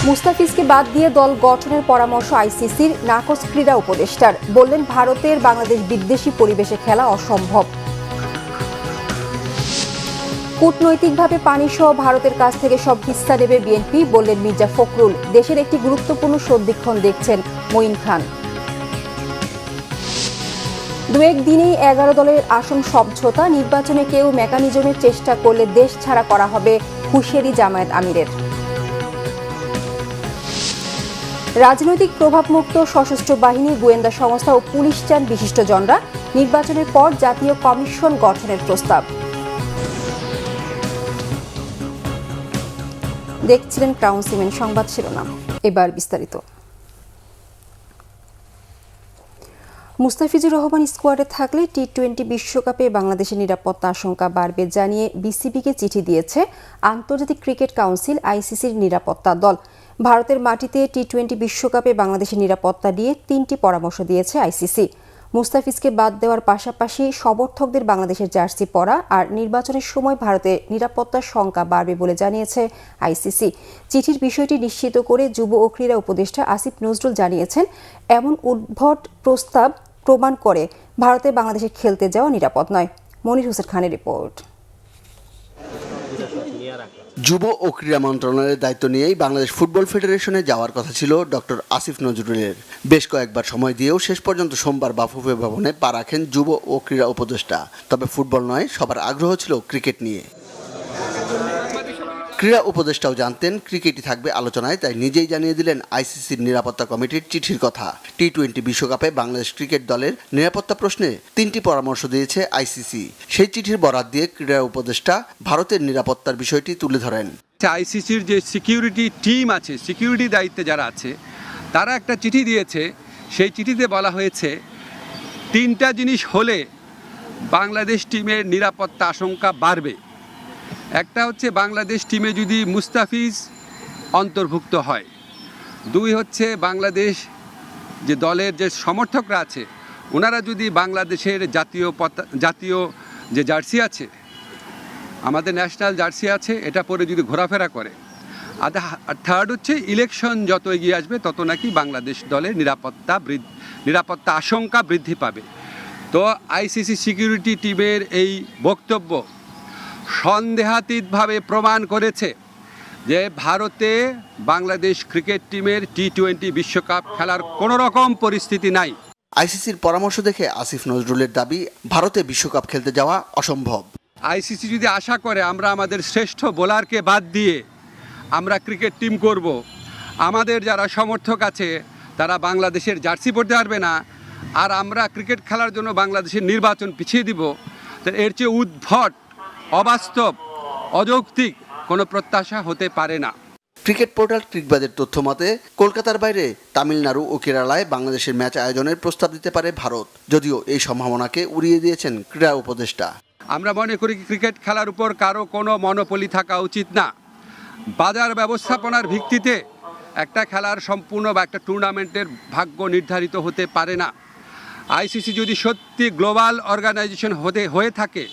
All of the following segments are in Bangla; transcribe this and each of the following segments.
মুস্তাফিজকে বাদ দিয়ে দল গঠনের পরামর্শ আইসিসির, নাকচ ক্রীড়া উপদেষ্টার। বললেন ভারতের বাংলাদেশ বিদ্বেষী পরিবেশে খেলা অসম্ভব। কূটনৈতিকভাবে পানিসহ ভারতের কাছ থেকে সব হিস্সা নেবে বিএনপি, বললেন মির্জা ফখরুল। দেশের একটি গুরুত্বপূর্ণ সন্ধিক্ষণ দেখছেন মঈন খান। দু এক দিনেই 11 দলের আসন সমঝোতা, নির্বাচনে কেউ মেকানিজমের চেষ্টা করলে দেশ ছাড়া করা হবে, হুঁশিয়ারি জামায়াত আমিরের। রাজনৈতিক প্রভাবমুক্ত সশস্ত্র বাহিনী, গোয়েন্দা সংস্থা ও পুলিশ চান বিশিষ্টজনরা। নির্বাচনের পর জাতীয় কমিশন গঠনের প্রস্তাব। দেখছিলেন ক্রাউন সিমেন্ট সংবাদ শিরোনাম, এবার বিস্তারিত। মুস্তাফিজুর রহমান স্কোয়াডে থাকলে টি-20 বিশ্বকাপে বাংলাদেশের নিরাপত্তা আশঙ্কা বাড়বে জানিয়ে বিসিবিকে চিঠি দিয়েছে আন্তর্জাতিক ক্রিকেট কাউন্সিল, আইসিসির নিরাপত্তা দল। ভারতের মাটিতে টি-20 বিশ্বকাপে বাংলাদেশের নিরাপত্তা নিয়ে 3টি পরামর্শ দিয়েছে আইসিসি। মুস্তাফিজকে বাদ দেওয়ার পাশাপাশি সমর্থকদের বাংলাদেশের জার্সি পরা আর নির্বাচনের সময় ভারতের নিরাপত্তার শঙ্কা বাড়বে বলে জানিয়েছে আইসিসি। চিঠির বিষয়টি নিশ্চিত করে যুব ও ক্রীড়া উপদেষ্টা আসিফ নজরুল জানিয়েছেন, এমন উদ্ভট প্রস্তাব প্রমাণ করে ভারতে বাংলাদেশে খেলতে যাওয়া নিরাপদ নয়। মনির হোসেন খানের রিপোর্ট। যুব ও ক্রীড়া মন্ত্রণালয়ের দায়িত্ব নিয়েই বাংলাদেশ ফুটবল ফেডারেশনে যাওয়ার কথা ছিল ডক্টর আসিফ নজরুলের। বেশ কয়েকবার সময় দিয়েও শেষ পর্যন্ত সোমবার বাফুফে ভবনে পা রাখেন যুব ও ক্রীড়া উপদেষ্টা। তবে ফুটবল নয়, সবার আগ্রহ ছিল ক্রিকেট নিয়ে। ক্রীড়া উপদেষ্টাও জানতেন ক্রিকেটই থাকবে আলোচনায়, তাই নিজেই জানিয়ে দিলেন আইসিসির নিরাপত্তা কমিটির চিঠির কথা। টি-20 বিশ্বকাপে বাংলাদেশ ক্রিকেট দলের নিরাপত্তা প্রশ্নে 3টি পরামর্শ দিয়েছে আইসিসি। সেই চিঠির বরাত দিয়ে ক্রীড়া উপদেষ্টা ভারতের নিরাপত্তার বিষয়টি তুলে ধরেন। আইসিসির যে সিকিউরিটি টিম আছে, সিকিউরিটি দায়িত্বে যারা আছে, তারা একটা চিঠি দিয়েছে। সেই চিঠিতে বলা হয়েছে 3টা জিনিস হলে বাংলাদেশ টিমের নিরাপত্তা আশঙ্কা বাড়বে। একটা হচ্ছে বাংলাদেশ টিমে যদি মুস্তাফিজ অন্তর্ভুক্ত হয়। 2 হচ্ছে বাংলাদেশ যে দলের যে সমর্থকরা আছে, ওনারা যদি বাংলাদেশের জাতীয় যে জার্সি আছে, আমাদের ন্যাশনাল জার্সি আছে, এটা পরে যদি ঘোরাফেরা করে। আর 3rd হচ্ছে ইলেকশন যত এগিয়ে আসবে তত নাকি বাংলাদেশ দলের নিরাপত্তা আশঙ্কা বৃদ্ধি পাবে। তো আইসিসি সিকিউরিটি টিমের এই বক্তব্য সন্দেহাতীতভাবে প্রমাণ করেছে যে ভারতে বাংলাদেশ ক্রিকেট টিমের টি-20 বিশ্বকাপ খেলার কোনো রকম পরিস্থিতি নাই। আইসিসির পরামর্শ দেখে আসিফ নজরুলের দাবি, ভারতে বিশ্বকাপ খেলতে যাওয়া অসম্ভব। আইসিসি যদি আশা করে আমরা আমাদের শ্রেষ্ঠ বোলারকে বাদ দিয়ে আমরা ক্রিকেট টিম করব, আমাদের যারা সমর্থক আছে তারা বাংলাদেশের জার্সি পরতে পারবে না, আর আমরা ক্রিকেট খেলার জন্য বাংলাদেশের নির্বাচন পিছিয়ে দিব, তো এর চেয়ে উদ্ভট, অবাস্তব, অযৌক্তিক কোনো প্রত্যাশা হতে পারে না। ক্রিকেট পোর্টাল ক্রিকবাজের তথ্য মতে কলকাতার বাইরে তামিলনাড়ু ও কেরালায় বাংলাদেশের ম্যাচ আয়োজনের প্রস্তাব দিতে পারে ভারত, যদিও এই সম্ভাবনাকে উড়িয়ে দিয়েছেন ক্রীড়া উপদেষ্টা। আমরা মনে করি ক্রিকেট খেলার উপর কারো কোনো মনোপলি থাকা উচিত না। বাজার ব্যবস্থাপনার ভিত্তিতে একটা খেলার সম্পূর্ণ বা একটা টুর্নামেন্টের ভাগ্য নির্ধারিত হতে পারে না। আইসিসি যদি সত্যি গ্লোবাল অর্গানাইজেশন হয়ে থাকে,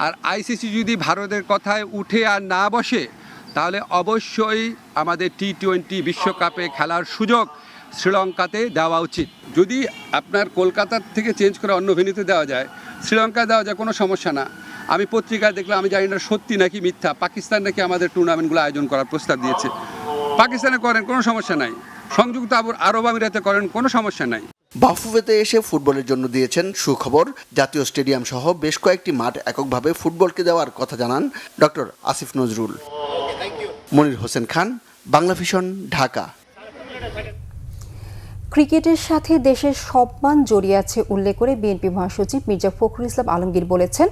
আর আইসিসি যদি ভারতের কথায় উঠে আর না বসে, তাহলে অবশ্যই আমাদের টি-20 বিশ্বকাপে খেলার সুযোগ শ্রীলঙ্কাতে দেওয়া উচিত। যদি আপনার কলকাতার থেকে চেঞ্জ করে অন্য ভেন্যুতে দেওয়া যায়, শ্রীলঙ্কায় দেওয়া যায়, কোনো সমস্যা না। আমি পত্রিকায় দেখলাম, আমি জানি না সত্যি নাকি মিথ্যা, পাকিস্তান নাকি আমাদের টুর্নামেন্টগুলো আয়োজন করার প্রস্তাব দিয়েছে। পাকিস্তানে করেন, কোনো সমস্যা নাই। সংযুক্ত আরব আমিরাতে করেন, কোনো সমস্যা নাই। বাফুফেতে এসে ফুটবলের জন্য দিয়েছেন সুখবর। জাতীয় স্টেডিয়াম সহ বেশ কয়েকটি মাঠ এককভাবে ফুটবলকে দেওয়ার কথা জানান ডক্টর আসিফ নজরুল। মনির হোসেন খান, বাংলা ভিশন, ঢাকা। ক্রিকেটের সাথে দেশের সম্মান জড়িয়ে আছে উল্লেখ করে বিএনপি মহাসচিব মির্জা ফখরুল ইসলাম আলমগীর বলেছেন,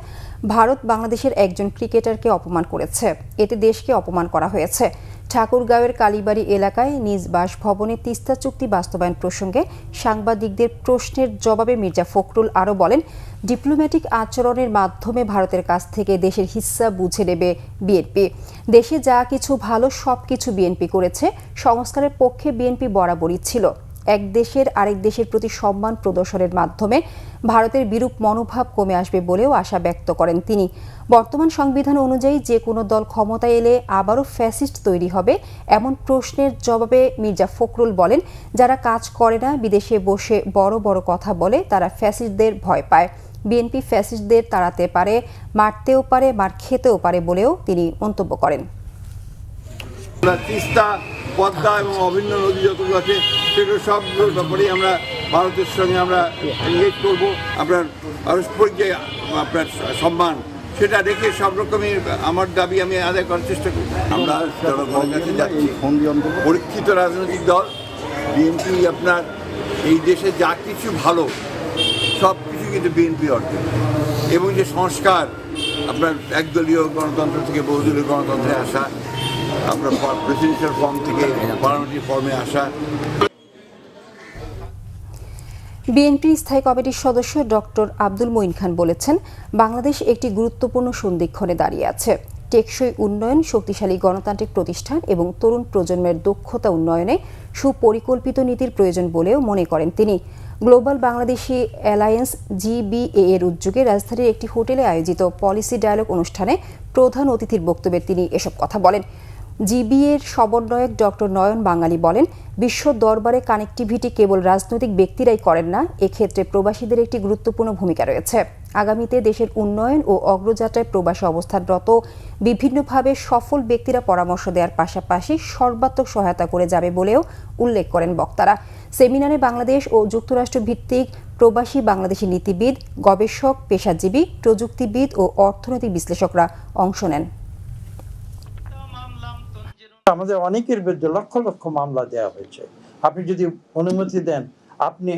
ভারত বাংলাদেশের একজন ক্রিকেটারকে অপমান করেছে, এতে দেশকে অপমান করা হয়েছে। ঠাকুরগাঁওয়ের কালীবাড়ি এলাকায় নিজ বাসভবনে তিস্তা চুক্তি বাস্তবায়ন প্রসঙ্গে সাংবাদিকদের প্রশ্নের জবাবে মির্জা ফখরুল আরও বলেন, ডিপ্লোম্যাটিক আচরণের মাধ্যমে ভারতের কাছ থেকে দেশের হিস্সা বুঝে নেবে বিএনপি। দেশে যা কিছু ভালো সব কিছু বিএনপি করেছে, সংস্কারের পক্ষে বিএনপি বরাবরই ছিল। এক দেশের আরেক দেশের প্রতি সম্মান প্রদর্শনের মাধ্যমে ভারতের বিরূপ মনোভাব কমে আসবে বলেও আশা ব্যক্ত করেন তিনি। বর্তমান সংবিধান অনুযায়ী যে কোনো দল ক্ষমতায় এলে আবারও ফ্যাসিস্ট তৈরি হবে এমন প্রশ্নের জবাবে মির্জা ফখরুল বলেন, যারা কাজ করে না, বিদেশে বসে বড় বড় কথা বলে, তারা ফ্যাসিস্টদের ভয় পায়। বিএনপি ফ্যাসিস্টদের তাড়াতে পারে, মারতেও পারে, মার খেতেও পারে বলেও তিনি মন্তব্য করেন। তিস্তা, পদ্মা এবং অভিন্ন নদী যতগুলো আছে সেগুলো সবগুলোর ব্যাপারেই আমরা ভারতের সঙ্গে আমরা এনগেজ করবো। আপনার পারস্পরিক যে আপনার সম্মান সেটা রেখে সব রকমের আমার দাবি আমি আদায় করার চেষ্টা করি। আমরা জনগণের কাছে যাচ্ছি, পরীক্ষিত রাজনৈতিক দল বিএনপি। আপনার এই দেশে যা কিছু ভালো সব কিছু কিন্তু বিএনপি অর্জন, এবং যে সংস্কার আপনার একদলীয় গণতন্ত্র থেকে বহুদলীয় গণতন্ত্রে আসা, আপনার প্রেসিডেন্সিয়াল ফর্ম থেকে পার্লামেন্টারি ফর্মে আসা। বিএনপির স্থায়ী কমিটির সদস্য ডক্টর আব্দুল মঈন খান বলেছেন, বাংলাদেশ একটি গুরুত্বপূর্ণ সন্ধিক্ষণে দাঁড়িয়ে আছে। টেকসই উন্নয়ন, শক্তিশালী গণতান্ত্রিক প্রতিষ্ঠান এবং তরুণ প্রজন্মের দক্ষতা উন্নয়নে সুপরিকল্পিত নীতির প্রয়োজন বলেও মনে করেন তিনি। গ্লোবাল বাংলাদেশি অ্যালায়েন্স GBA এর উদ্যোগে রাজধানীর একটি হোটেলে আয়োজিত পলিসি ডায়ালগ অনুষ্ঠানে প্রধান অতিথির বক্তব্যে তিনি এসব কথা বলেন। GBA এর সমন্বয়ক ডক্টর নয়ন বাঙালি বলেন, বিশ্ব দরবারে কানেক্টিভিটি কেবল রাজনৈতিক ব্যক্তিরাই করেন না, এক্ষেত্রে প্রবাসীদের একটি গুরুত্বপূর্ণ ভূমিকা রয়েছে। আগামীতে দেশের উন্নয়ন ও অগ্রযাত্রায় প্রবাসী অবস্থানরত বিভিন্নভাবে সফল ব্যক্তিরা পরামর্শ দেওয়ার পাশাপাশি সর্বাত্মক সহায়তা করে যাবে বলেও উল্লেখ করেন বক্তারা। সেমিনারে বাংলাদেশ ও যুক্তরাষ্ট্র ভিত্তিক প্রবাসী বাংলাদেশি নীতিবিদ, গবেষক, পেশাজীবী, প্রযুক্তিবিদ ও অর্থনৈতিক বিশ্লেষকরা অংশ নেন। আমাদের অনেকের বিরুদ্ধে লক্ষ লক্ষ মামলা দেওয়া হয়েছে। আপনি যদি অনুমতি দেন, আপনি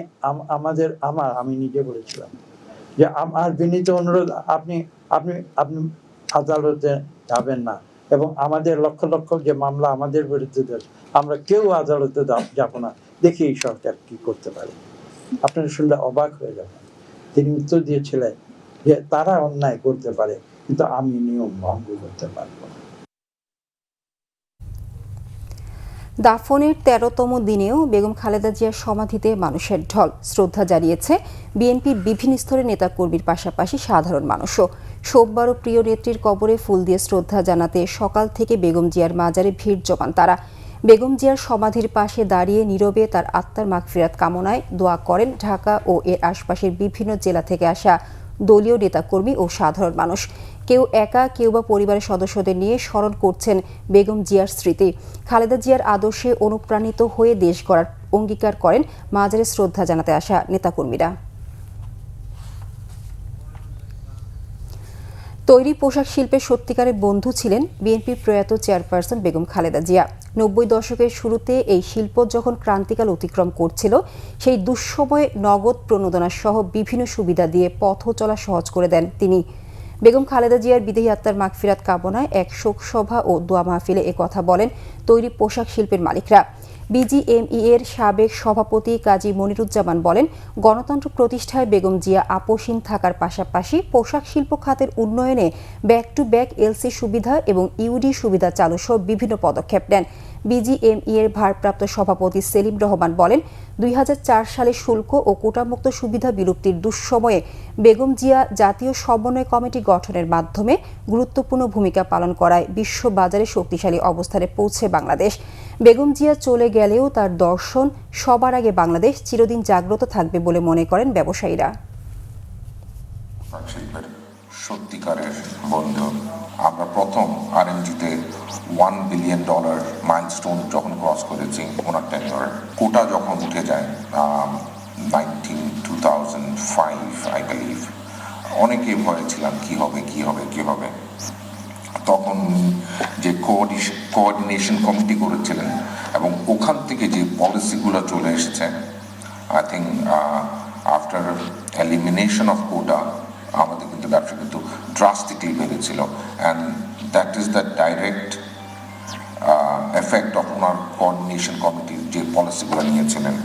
আমি নিজে বলেছিলাম যে আমার বিনীত অনুরোধ, আপনি আপনি আপনি আদালতে যাবেন না, এবং আমাদের লক্ষ লক্ষ যে মামলা আমাদের বিরুদ্ধে আমরা কেউ আদালতে যাব না, দেখি এই সরকার কি করতে পারে। আপনারা শুনলে অবাক হয়ে যাবেন। তিনি উত্তর দিয়েছিলেন যে তারা অন্যায় করতে পারে, কিন্তু আমি নিয়ম ভঙ্গ করতে পারবো না। দাফনের 13তম দিনেও বেগম খালেদা জিয়ার সমাধিতে মানুষের ঢল। শ্রদ্ধা জানিয়েছে বিএনপি বিভিন্ন স্তরের নেতাকর্মীর পাশাপাশি সাধারণ মানুষও। সোমবারও প্রিয় নেত্রীর কবরে ফুল দিয়ে শ্রদ্ধা জানাতে সকাল থেকে বেগম জিয়ার মাজারে ভিড় জমান তারা। বেগম জিয়ার সমাধির পাশে দাঁড়িয়ে নীরবে তার আত্মার মাগফিরাত কামনায় দোয়া করেন ঢাকা ও এর আশপাশের বিভিন্ন জেলা থেকে আসা দলীয় নেতাকর্মী ও সাধারণ মানুষ। কেউ একা, কেউ বা পরিবারের সদস্যদের নিয়ে স্মরণ করছেন বেগম জিয়ার স্মৃতি। খালেদা জিয়ার আদর্শে অনুপ্রাণিত হয়ে দেশ গড়ার অঙ্গীকার করেন মাজারে শ্রদ্ধা জানাতে আসা নেতাকর্মীরা। তৈরি পোশাক শিল্পের সত্যিকারের বন্ধু ছিলেন বিএনপির প্রয়াত চেয়ারপারসন বেগম খালেদা জিয়া। 90 দশকের শুরুতে এই শিল্প যখন ক্রান্তিকাল অতিক্রম করছিল, সেই দুঃসময়ে নগদ প্রণোদনা সহ বিভিন্ন সুবিধা দিয়ে পথ চলা সহজ করে দেন তিনি। বেগম খালেদা জিয়ার বিদেহী আত্মার মাগফিরাত কামনায় এক শোক সভা ও দোয়া মাহফিলে একথা বলেন তৈরি পোশাক শিল্পের মালিকরা। BGME এর সাবেক সভাপতি কাজী মনিরুজ্জামান বলেন, গণতন্ত্র প্রতিষ্ঠায় বেগম জিয়া আপোষহীন থাকার পাশাপাশি পোশাক শিল্প খাতের উন্নয়নে ব্যাক টু ব্যাক LC সুবিধা এবং UD সুবিধা চালু সহ বিভিন্ন পদক্ষেপ নেন। BGME এর ভারপ্রাপ্ত সভাপতি সেলিম রহমান বলেন, 2004 সালে শুল্ক ও কোটামুক্ত সুবিধা বিলুপ্তির দুঃসময়ে বেগম জিয়া জাতীয় সমন্বয় কমিটি গঠনের মাধ্যমে গুরুত্বপূর্ণ ভূমিকা পালন করায় বিশ্ব বাজারে শক্তিশালী অবস্থানে পৌঁছে বাংলাদেশ। বেগম জিয়া চলে গেলেও তার দর্শন সবার আগে বাংলাদেশ চিরদিন জাগ্রত থাকবে বলে মনে করেন ব্যবসায়ীরা। সত্যিকারের বন্ধু। আমরা প্রথম RMGতে $1 বিলিয়ন মাইলস্টোন যখন ক্রস করেছি ওনার টেন্ডারে। কোটা যখন উঠে যায় 2005 আই বিলিভ, অনেকে ভয়ে ছিলাম কি হবে। তখন যে কোঅর্ডিনেশন কমিটি করেছিলেন এবং ওখান থেকে যে পলিসিগুলো চলে এসেছে, I think after elimination of quota আমাদের কিন্তু ব্যবসা কিন্তু ড্রাস্টিকলি বেড়েছিল, and that is the direct effect of owner coordination কমিটির যে পলিসিগুলো নিয়েছিলেন।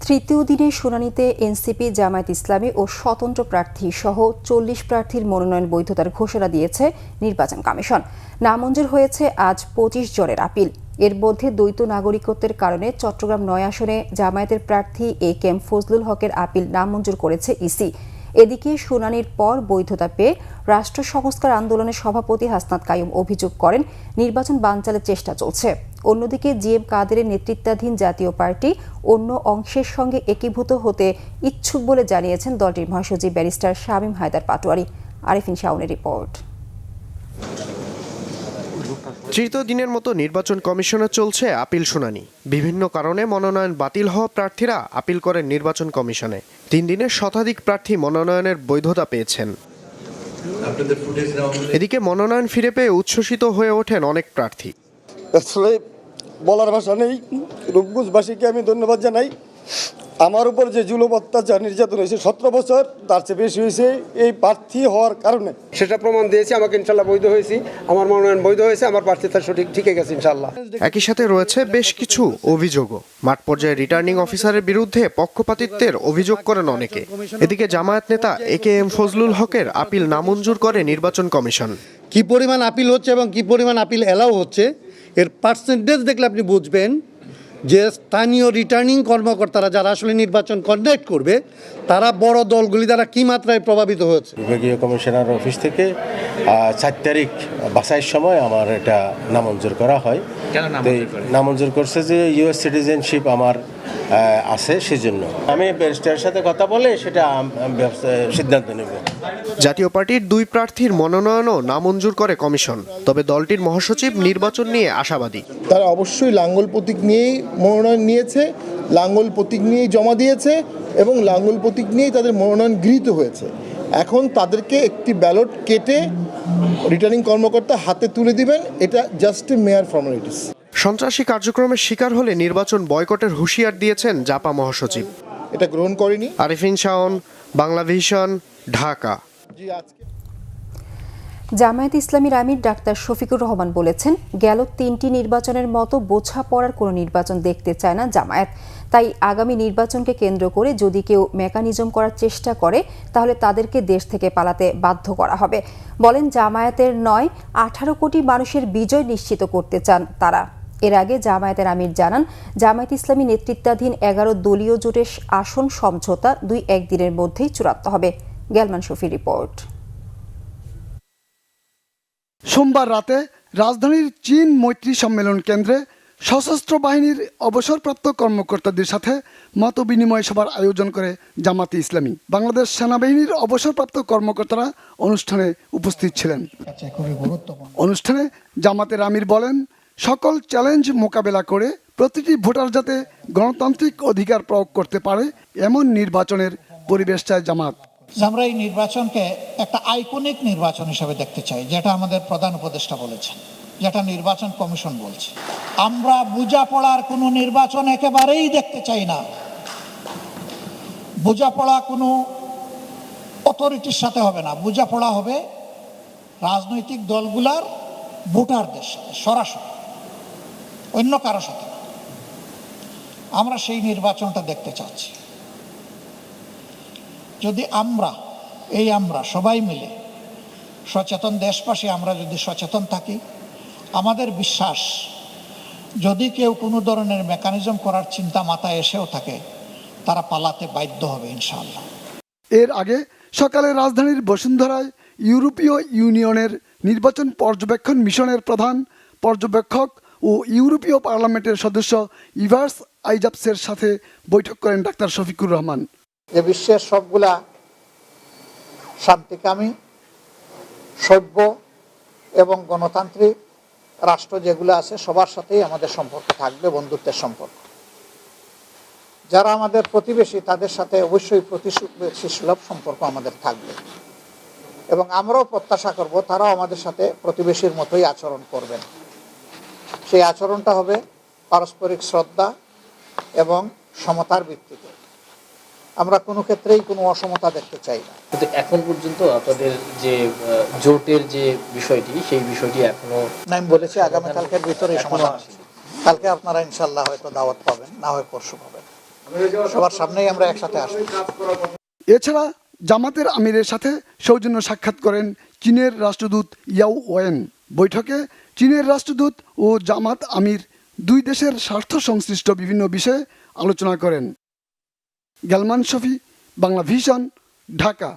তৃতীয় দিনের শুনানিতে এনসিপি, জামায়াত ইসলামী ও স্বতন্ত্র প্রার্থী সহ 40 প্রার্থীর মনোনয়ন বৈধতার ঘোষণা দিয়েছে নির্বাচন কমিশন। নামঞ্জুর হয়েছে আজ 25 জনের আপিল। এর মধ্যে দ্বৈত নাগরিকত্বের কারণে চট্টগ্রাম ৯ আসনে জামায়াতের প্রার্থী AK ফজলুল হকের আপিল নামঞ্জুর করেছে ইসি। এদিকে শুনানির পর বৈধতা পেয়ে রাষ্ট্র সংস্কার আন্দোলনের সভাপতি হাসনাত কাইয়ুম অভিযোগ করেন নির্বাচন বানচালের চেষ্টা চলছে। অন্যদিকে GM কাদেরের নেতৃত্বাধীন জাতীয় পার্টি অন্য অংশের সঙ্গে একীভূত হতে ইচ্ছুক বলে জানিয়েছেন দলটির মহাসচিব ব্যারিস্টার শামীম হায়দার পাটোয়ারি। আরিফিন শাওনের রিপোর্ট। তৃতীয় দিনের মতো নির্বাচন কমিশনে চলছে আপিল শুনানি। বিভিন্ন কারণে মনোনয়ন বাতিল হওয়া প্রার্থীরা আপিল করেন নির্বাচন কমিশনে। 3 দিনে শতাধিক প্রার্থী মনোনয়নের বৈধতা পেয়েছেন। এদিকে মনোনয়ন ফিরে পেয়ে উচ্ছ্বসিত হয়ে ওঠেন অনেক প্রার্থী। আসলে বলার ভাষা নেই। রূপগঞ্জবাসীকে আমি ধন্যবাদ জানাই। আমার উপর যে জুলুম অত্যাচার নির্যাতন হয়েছে 17 বছর, তার চেয়ে বেশি হয়েছে এই প্রার্থী হওয়ার কারণে। সেটা প্রমাণ দিয়েছে, আমাকে ইনশাল্লাহ বৈধ হয়েছি, আমার মনোনয়ন বৈধ হয়েছে, আমার প্রার্থীতা সঠিক ঠিকই গেছে ইনশাল্লাহ। একই সাথে রয়েছে বেশ কিছু অভিযোগও। মাঠ পর্যায়ে রিটার্নিং অফিসারের বিরুদ্ধে পক্ষপাতিত্বের অভিযোগ করেন অনেকে। এদিকে জামায়াত নেতা AKM ফজলুল হকের আপিল নামঞ্জুর করে নির্বাচন কমিশন। কি পরিমাণ আপিল হচ্ছে এবং কি পরিমাণ আপিল এলাও হচ্ছে এর পার্সেন্টেজ দেখলে আপনি বুঝবেন যে স্থানীয় রিটার্নিং কর্মকর্তারা যারা আসলে নির্বাচন কন্ডাক্ট করবে তারা বড় দলগুলি দ্বারা কি মাত্রায় প্রভাবিত হয়েছে। বিভাগীয় কমিশনার অফিস থেকে 4 তারিখ বাছাইয়ের সময় আমার এটা নামঞ্জুর করা হয়। নামঞ্জুর করছে যে US সিটিজেনশিপ আমার আছে, সেজন্য আমি ব্যারিস্টারের সাথে কথা বলে সেটা সিদ্ধান্ত নেব। জাতীয় পার্টির 2 প্রার্থীর মনোনয়নও নামঞ্জুর করে কমিশন। তবে দলটির মহাসচিব নির্বাচন নিয়ে আশাবাদী। তারা অবশ্যই লাঙ্গল প্রতীক নিয়েই মনোনয়ন নিয়েছে, লাঙ্গল প্রতীক নিয়েই জমা দিয়েছে এবং লাঙ্গল প্রতীক নিয়েই তাদের মনোনয়ন গৃহীত হয়েছে। এখন তাদেরকে একটি ব্যালট কেটে রিটার্নিং কর্মকর্তা হাতে তুলে দিবেন, এটা জাস্ট এ মেয়ার ফর্মালিটিস। সন্ত্রাসী কার্যক্রমের শিকার হলে নির্বাচন বয়কটের হুঁশিয়ার দিয়েছেন জাপা মহাসচিব। এটা গ্রহণ করেনি। আরিফিন শাওন, বাংলা ভিশন, ঢাকা। জামায়াত ইসলামীর আমির ডাক্তার শফিকুর রহমান বলেছেন, গেল 3টি নির্বাচনের মতো বোঝাপড়ার কোনো নির্বাচন দেখতে চায় না জামায়াত। তাই আগামী নির্বাচনকে কেন্দ্র করে যদি কেউ মেকানিজম করার চেষ্টা করে তাহলে তাদেরকে দেশ থেকে পালাতে বাধ্য করা হবে। বলেন, জামায়াতের নয় 18 কোটি মানুষের বিজয় নিশ্চিত করতে চান তারা। এর আগে জামায়াতের আমির জানান, জামায়াত ইসলামী নেতৃত্বাধীন 11 দলীয় জোটের আসন সমঝোতা 2-1 দিনের মধ্যেই চূড়ান্ত হবে। গ্যালমান শফির রিপোর্ট। সোমবার রাতে রাজধানীর চীন মৈত্রী সম্মেলন কেন্দ্রে সশস্ত্র বাহিনীর অবসরপ্রাপ্ত কর্মকর্তাদের সাথে মত বিনিময় সভার আয়োজন করে জামায়াতে ইসলামী। বাংলাদেশ সেনাবাহিনীর অবসরপ্রাপ্ত কর্মকর্তারা অনুষ্ঠানে উপস্থিত ছিলেন। অনুষ্ঠানে জামায়াতের আমির বলেন, সকল চ্যালেঞ্জ মোকাবেলা করে প্রতিটি ভোটার যাতে গণতান্ত্রিক অধিকার প্রয়োগ করতে পারে এমন নির্বাচনের পরিবেশ চায় জামায়াত। আমরা এই নির্বাচনকে একটা আইকনিক নির্বাচন হিসেবে দেখতে চাই, যেটা আমাদের প্রধান উপদেষ্টা বলেছেন, যেটা নির্বাচন কমিশন বলছে। আমরা বোঝাপড়ার কোনো নির্বাচন একেবারেই দেখতে চাই না। বোঝাপড়া কোনো অথরিটির সাথে হবে না, বোঝাপড়া হবে রাজনৈতিক দলগুলার ভোটারদের সাথে সরাসরি, অন্য কারো সাথে। আমরা সেই নির্বাচনটা দেখতে চাচ্ছি। যদি আমরা সবাই মিলে সচেতন দেশবাসী, আমরা যদি সচেতন থাকি, আমাদের বিশ্বাস যদি কেউ কোনো ধরনের মেকানিজম করার চিন্তা মাথায় এসেও থাকে তারা পালাতে বাধ্য হবে ইনশাআল্লাহ। এর আগে সকালে রাজধানীর বসুন্ধরায় ইউরোপীয় ইউনিয়নের নির্বাচন পর্যবেক্ষণ মিশনের প্রধান পর্যবেক্ষক ও ইউরোপীয় পার্লামেন্টের সদস্য ইভার্স আইজাপসের সাথে বৈঠক করেন ডাক্তার শফিকুর রহমান। যে বিশ্বের সবগুলা শান্তিকামী, সভ্য এবং গণতান্ত্রিক রাষ্ট্র যেগুলো আছে সবার সাথেই আমাদের সম্পর্ক থাকবে, বন্ধুত্বের সম্পর্ক। যারা আমাদের প্রতিবেশী তাদের সাথে অবশ্যই প্রতিবেশী সুলভ সম্পর্ক আমাদের থাকবে এবং আমরাও প্রত্যাশা করব তারাও আমাদের সাথে প্রতিবেশীর মতোই আচরণ করবেন। সেই আচরণটা হবে পারস্পরিক শ্রদ্ধা এবং সমতার ভিত্তিতে। আমরা কোনো ক্ষেত্রেই কোনো অসমতা দেখতে চাই না। কিন্তু এখন পর্যন্ত আপনাদের যে জোটের যে বিষয়টি, সেই বিষয়টি এখনো আমি বলেছি আগামীকালকের ভিতরে সমাধান। কালকে আপনারা ইনশাল্লাহ হয়তো দাওয়াত পাবেন, না হয় পরশু পাবেন। সবার সামনেই আমরা একসাথে আসব। এছাড়া জামাতের আমিরের সাথে সৌজন্য সাক্ষাৎ করেন চীনের রাষ্ট্রদূত ইয়াও ওয়েন। বৈঠকে চীনের রাষ্ট্রদূত ও জামাত আমির দুই দেশের স্বার্থ সংশ্লিষ্ট বিভিন্ন বিষয়ে আলোচনা করেন। গালমান শফি, বাংলা ভিশন, ঢাকা।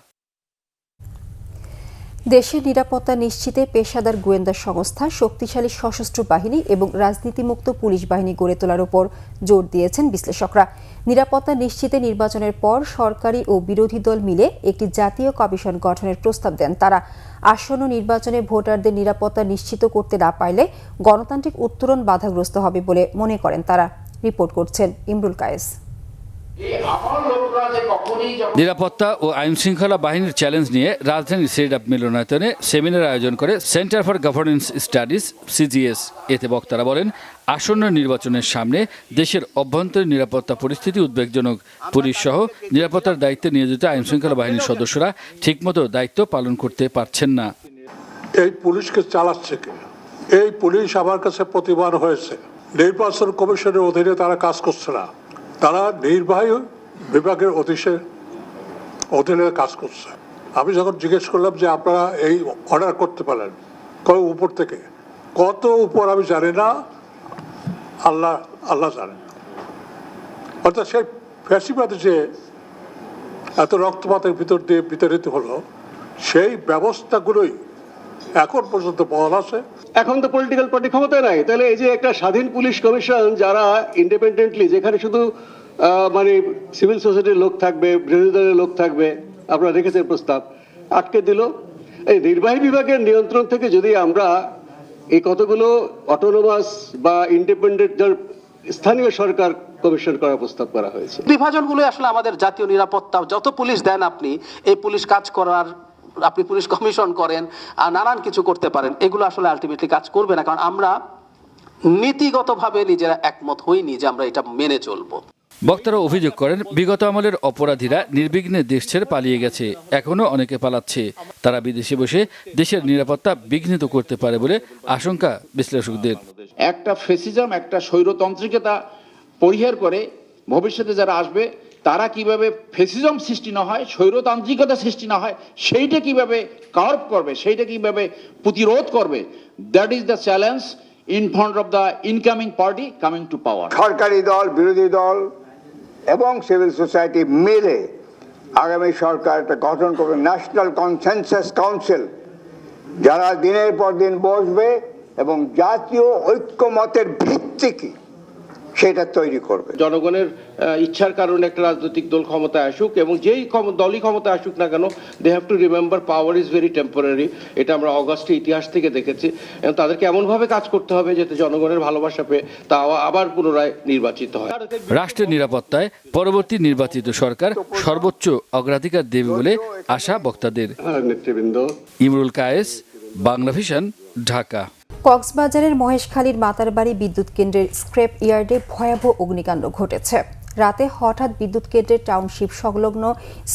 দেশের নিরাপত্তা নিশ্চিতে পেশাদার গোয়েন্দা সংস্থা, শক্তিশালী সশস্ত্র বাহিনী এবং রাজনীতিমুক্ত পুলিশ বাহিনী গড়ে তোলার উপর জোর দিয়েছেন বিশ্লেষকরা। নিরাপত্তা নিশ্চিতে নির্বাচনের পর সরকারি ও বিরোধী দল মিলে একটি জাতীয় কমিশন গঠনের প্রস্তাব দেন তারা। আসন্ন নির্বাচনে ভোটারদের নিরাপত্তা নিশ্চিত করতে না পারলে গণতান্ত্রিক উত্তরণ বাধাগ্রস্ত হবে বলে মনে করেন তারা। রিপোর্ট করছেন ইমরুল কায়েস। নিরাপত্তা ও আইন শৃঙ্খলা বাহিনীর চ্যালেঞ্জ নিয়ে রাজধানীর সিডাপ মিলনায়তনে সেমিনার আয়োজন করে centre for governance studies CGS. এতে বক্তারা বলেন, আসন্ন নির্বাচনের সামনে দেশের অভ্যন্তরীণ নিরাপত্তা পরিস্থিতি উদ্বেগজনক। পুলিশ সহ নিরাপত্তার দায়িত্বে নিয়োজিত আইন শৃঙ্খলা বাহিনীর সদস্যরা ঠিকমতো দায়িত্ব পালন করতে পারছেন না। এই পুলিশকে চালাচ্ছে কে? এই পুলিশ আমার কাছে প্রতিবার হয়েছে নির্বাচন কমিশনের অধীনে তারা কাজ করছে না, তারা নির্বাহী বিভাগের অধীনে কাজ করছে। আমি যখন জিজ্ঞেস করলাম যে আপনারা এই অর্ডার করতে পারেন কত উপর থেকে, কত উপর আমি জানি না, আল্লাহ জানেন। অর্থাৎ সেই ফ্যাসিবাদে যে এত রক্তপাতের ভিতর দিয়ে বিতাড়িত হলো, সেই ব্যবস্থাগুলোই এখন পর্যন্ত বহাল আছে। এখন তো পলিটিক্যাল পার্টি ক্ষমতায় নাই, তাহলে এই যে একটা স্বাধীন পুলিশ কমিশন যারা ইন্ডিপেন্ডেন্টলি, যেখানে শুধু মানে সিভিল সোসাইটির লোক থাকবে, বিরোধী দলের লোক থাকবে, আপনারা রেখেছেন প্রস্তাব, আটকে দিল। এই নির্বাহী বিভাগের নিয়ন্ত্রণ থেকে যদি আমরা এই কতগুলো অটোনোমাস বা ইন্ডিপেন্ডেন্ট স্থানীয় সরকার কমিশন করার প্রস্তাব করা হয়েছে। বিভাজনগুলো আসলে আমাদের জাতীয় নিরাপত্তা, যত পুলিশ দেন আপনি, এই পুলিশ কাজ করার, আপনি পুলিশ কমিশন করেন আর নানান কিছু করতে পারেন, এগুলো আসলে আলটিমেটলি কাজ করবে না, কারণ আমরা নীতিগতভাবে নিজেরা একমত হইনি যে আমরা এটা মেনে চলবো। বক্তারা অভিযোগ করেন, বিগত আমলের অপরাধীরা নির্বিঘ্নে দেশ ছেড়ে পালিয়ে গেছে, এখনো অনেকে পালাচ্ছে। তারা বিদেশে বসে দেশের নিরাপত্তা বিঘ্নিত করতে পারে বলে আশঙ্কা বিশ্লেষকদের। একটা ফেসিজম, একটা স্বৈরতান্ত্রিকতা পরিহার করে ভবিষ্যতে যারা আসবে তারা কিভাবে ফেসিজম সৃষ্টি না হয়, স্বৈরতান্ত্রিকতা সৃষ্টি না হয়, সেইটা কিভাবে কার্ভ করবে, সেইটা কিভাবে প্রতিরোধ করবে, that is the challenge in front of the incoming party coming to power. সরকারি দল, বিরোধী দল এবং সিভিল সোসাইটি মিলে আগামী সরকার একটা গঠন করবে, ন্যাশনাল কনসেনসাস কাউন্সিল, যারা দিনের পর দিন বসবে এবং জাতীয় ঐক্যমতের ভিত্তি কি সেটা তৈরি করবে। জনগণের ইচ্ছার কারণে একটা রাজনৈতিক দল ক্ষমতায় আসুক, এবং যেই দলই ক্ষমতায় আসুক না কেন, they have to remember power is very temporary. এটা আমরা অগাস্টে ইতিহাস থেকে দেখেছি, এবং তাদেরকে এমনভাবে কাজ করতে হবে যাতে জনগণের ভালোবাসা পেয়ে তা আবার পুনরায় নির্বাচিত হয়। রাষ্ট্রের নিরাপত্তায় পরবর্তী নির্বাচিত সরকার সর্বোচ্চ অগ্রাধিকার দেবে বলে আশা বক্তাদের। নেতৃবৃন্দ। ইমরুল কায়েস, বাংলা ভিশন, ঢাকা। কক্সবাজারের মহেশখালীর মাতারবাড়ি বিদ্যুৎ কেন্দ্রের স্ক্র্যাপ ইয়ার্ডে ভয়াবহ অগ্নিকাণ্ড ঘটেছে। রাতে হঠাৎ বিদ্যুৎ কেন্দ্রের টাউনশিপ সংলগ্ন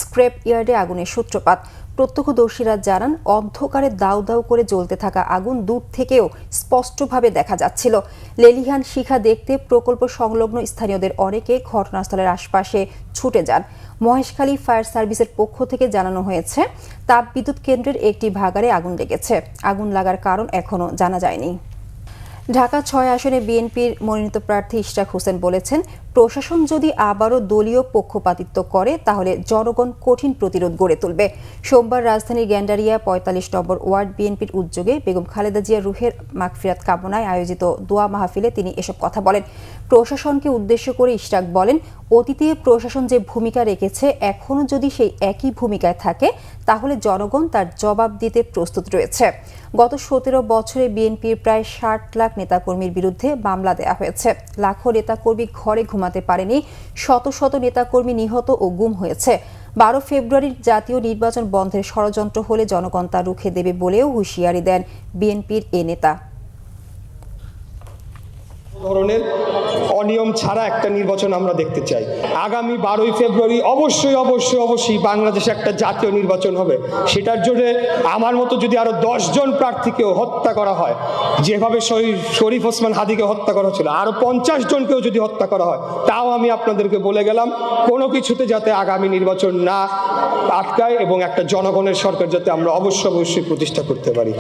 স্ক্র্যাপ ইয়ার্ডে আগুনের সূত্রপাত। প্রত্যক্ষদর্শীরা জানান, অন্ধকারে দাউ দাউ করে জ্বলতে থাকা আগুন দূর থেকেও স্পষ্টভাবে দেখা যাচ্ছিল। লেলিহান শিখা দেখতে প্রকল্প সংলগ্ন স্থানীয়দের অনেকে ঘটনাস্থলের আশপাশে ছুটে যান। মহেশখালী ফায়ার সার্ভিসের পক্ষ থেকে জানানো হয়েছে, তাপ বিদ্যুৎ কেন্দ্রের একটি ভাগাড়ে আগুন লেগেছে। আগুন লাগার কারণ এখনো জানা যায়নি। ঢাকা ৬ আসনে বিএনপির মনোনীত প্রার্থী ইশরাক হোসেন বলেছেন, প্রশাসন যদি আবারও দলীয় পক্ষপাতিত্ব করে তাহলে জনগণ কঠিন প্রতিরোধ গড়ে তুলবে। সোমবার রাজধানীর গ্যান্ডারিয়া ৪৫ নম্বর ওয়ার্ড বিএনপির উদ্যোগে বেগম খালেদা জিয়া রুহের মাগফিরাত কামনায় আয়োজিত দোয়া মাহফিলে তিনি এসব কথা বলেন। প্রশাসনকে উদ্দেশ্য করে ইশরাক বলেন, অতীতে প্রশাসন যে ভূমিকা রেখেছে এখনও যদি সেই একই ভূমিকায় থাকে তাহলে জনগণ তার জবাব দিতে প্রস্তুত রয়েছে। গত ১৭ বছরে বিএনপির প্রায় ৬০ লাখ নেতাকর্মীর বিরুদ্ধে মামলা দেওয়া হয়েছে। লাখো নেতাকর্মী ঘরে ঘুমাতে পারেনি, শত শত নেতাকর্মী নিহত ও গুম হয়েছে। ১২ ফেব্রুয়ারির জাতীয় নির্বাচন বন্ধের ষড়যন্ত্র হলে জনগণ তা রুখে দেবে বলেও হুঁশিয়ারি দেন বিএনপির এ নেতা। ধরনের অনিয়ম ছাড়া একটা নির্বাচন আমরা দেখতে চাই। আগামী ১২ই ফেব্রুয়ারি অবশ্যই বাংলাদেশে একটা জাতীয় নির্বাচন হবে। সেটার জন্য আমার মতো যদি আরো ১০ জন প্রার্থীকেও হত্যা করা হয়, যেভাবে শরীফ ওসমান হাদিকে হত্যা করা হয়েছিল, আরো ৫০ জনকেও যদি হত্যা করা হয়, তাও আমি আপনাদেরকে বলে গেলাম, কোনো কিছুতে যাতে আগামী নির্বাচন না আটকায় এবং একটা জনগণের সরকার যাতে আমরা অবশ্যই প্রতিষ্ঠা করতে পারি।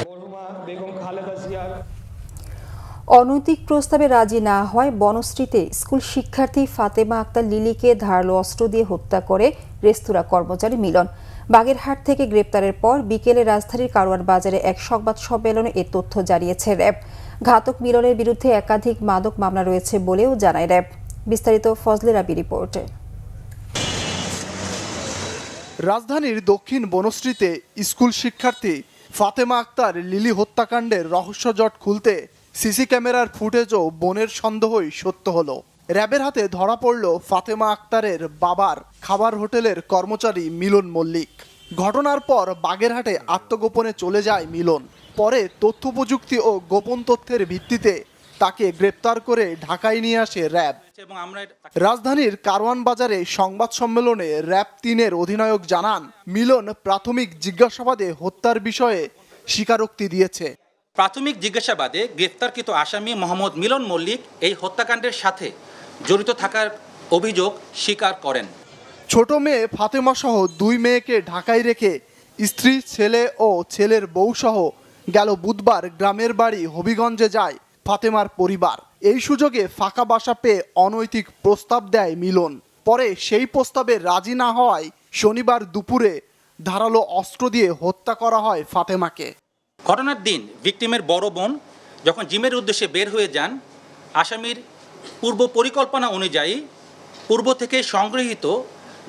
অনৈতিক প্রস্তাবে রাজি না হওয়ায় বনশ্রীতে স্কুল শিক্ষার্থী ফাতেমা আক্তার লিলিকে ধারালো অস্ত্র দিয়ে হত্যা করে রেস্তোরাঁ কর্মচারী মিলন। বাগেরহাট থেকে গ্রেপ্তারের পর বিকেলে রাজধানীর কারওয়ান বাজারে এক সংবাদ সম্মেলনে এ তথ্য জানিয়েছে র্যাব। ঘাতক মিলনের বিরুদ্ধে একাধিক মাদক মামলা রয়েছে বলেও জানায় র্যাব। বিস্তারিত ফজলে রাবি রিপোর্টে। রাজধানীর দক্ষিণ বনশ্রীতে স্কুল শিক্ষার্থী ফাতেমা আক্তার লিলি হত্যাকাণ্ডের রহস্যজট খুলতে সিসি ক্যামেরার ফুটেজও বোনের সন্দেহই সত্য হলো। র্যাবের হাতে ধরা পড়ল ফাতেমা আক্তারের বাবার খাবার হোটেলের কর্মচারী মিলন মল্লিক। ঘটনার পর বাগেরহাটে আত্মগোপনে চলে যায় মিলন। পরে তথ্য প্রযুক্তি ও গোপন তথ্যের ভিত্তিতে তাকে গ্রেপ্তার করে ঢাকায় নিয়ে আসে র্যাব। রাজধানীর কারওয়ান বাজারে সংবাদ সম্মেলনে র্যাব ৩-এর অধিনায়ক জানান, মিলন প্রাথমিক জিজ্ঞাসাবাদে হত্যার বিষয়ে স্বীকারোক্তি দিয়েছে। প্রাথমিক জিজ্ঞাসাবাদে গ্রেফতারকৃত আসামি মোহাম্মদ মিলন মল্লিক এই হত্যাকাণ্ডের সাথে জড়িত থাকার অভিযোগ স্বীকার করেন। ছোট মেয়ে ফাতেমা সহ 2 মেয়েকে ঢাকায় রেখে স্ত্রী, ছেলে ও ছেলের বউ সহ গেল বুধবার গ্রামের বাড়ি হবিগঞ্জে যায় ফাতেমার পরিবার। এই সুযোগে ফাঁকা বাসা পেয়ে অনৈতিক প্রস্তাব দেয় মিলন। পরে সেই প্রস্তাবে রাজি না হওয়ায় শনিবার দুপুরে ধারালো অস্ত্র দিয়ে হত্যা করা হয় ফাতেমাকে। ঘটনার দিন ভিকটিমের বড় বোন যখন জিমের উদ্দেশ্যে বের হয়ে যান, আসামির পূর্ব পরিকল্পনা অনুযায়ী পূর্ব থেকে সংগৃহীত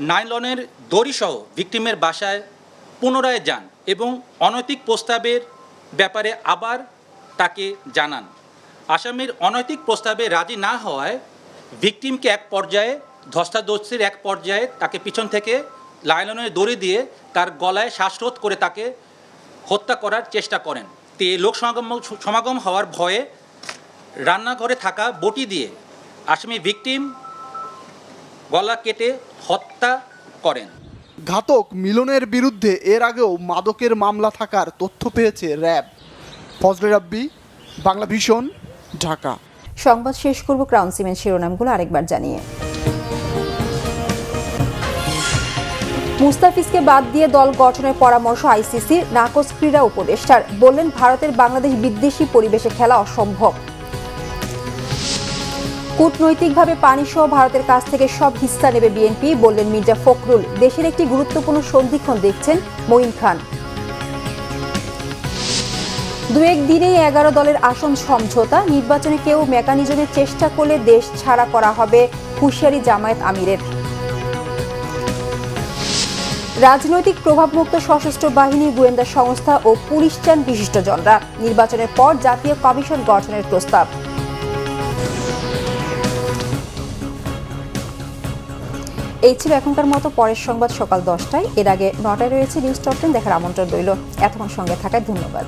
নাইলনের দড়িসহ ভিকটিমের বাসায় পুনরায় যান এবং অনৈতিক প্রস্তাবের ব্যাপারে আবার তাকে জানান। আসামির অনৈতিক প্রস্তাবে রাজি না হওয়ায় ভিকটিমকে এক পর্যায়ে ধস্তাধস্তির এক পর্যায়ে তাকে পিছন থেকে নাইলনের দড়ি দিয়ে তার গলায় শ্বাসরোধ করে তাকে হত্যা করার চেষ্টা করেন। তে লোক সমাগম হওয়ার ভয়ে রান্নাঘরে থাকা বটি দিয়ে আসামি ভিকটিম গলা কেটে হত্যা করেন। ঘাতক মিলনের বিরুদ্ধে এর আগেও মাদকের মামলা থাকার তথ্য পেয়েছে র্যাব। ফজলে রাব্বি, বাংলা ভিশন, ঢাকা। সংবাদ শেষ করব ক্রাউন সিমেন্ট শিরোনামগুলো আরেকবার জানিয়ে। মুস্তাফিজকে বাদ দিয়ে দল গঠনের পরামর্শ আইসিসির, নাকচ ক্রীড়া উপদেষ্টার। বললেন, ভারতের বাংলাদেশ বিদ্বেষী পরিবেশে খেলা অসম্ভব। কূটনৈতিকভাবে পানিসহ ভারতের কাছ থেকে সব হিস্সা নেবে বিএনপি, বললেন মির্জা ফখরুল। দেশের একটি গুরুত্বপূর্ণ সন্ধিক্ষণ দেখছেন মঈন খান। 2-1 দিনেই 11 দলের আসন সমঝোতা, নির্বাচনে কেউ মেকানিজমের চেষ্টা করলে দেশ ছাড়া করা হবে, হুঁশিয়ারি জামায়াত আমিরের। রাজনৈতিক প্রভাবমুক্ত সশস্ত্র বাহিনী, গোয়েন্দা সংস্থা ও পুলিশ চান বিশিষ্টজনরা। নির্বাচনের পর জাতীয় কমিশন গঠনের প্রস্তাব। এই ছিল এখনকার মতো। পরের সংবাদ সকাল 10টায়। এর আগে 9টায় রয়েছে নিউজ টপ 10 দেখার আমন্ত্রণ রইল। এতক্ষণ সঙ্গে থাকায় ধন্যবাদ।